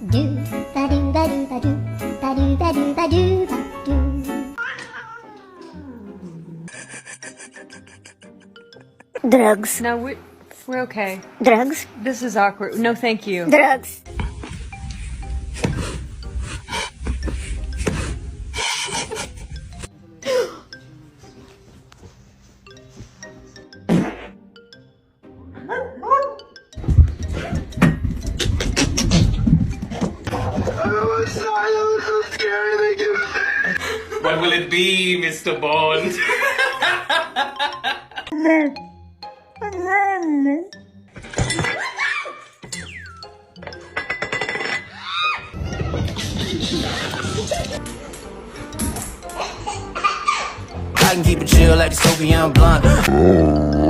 Do ba do ba do ba do ba do ba do ba do ba do. Drugs. No, we're okay. Drugs. This is awkward. No, thank you. Drugs. What will it be, Mr. Bond? I can keep it chill like the Soviet blunt.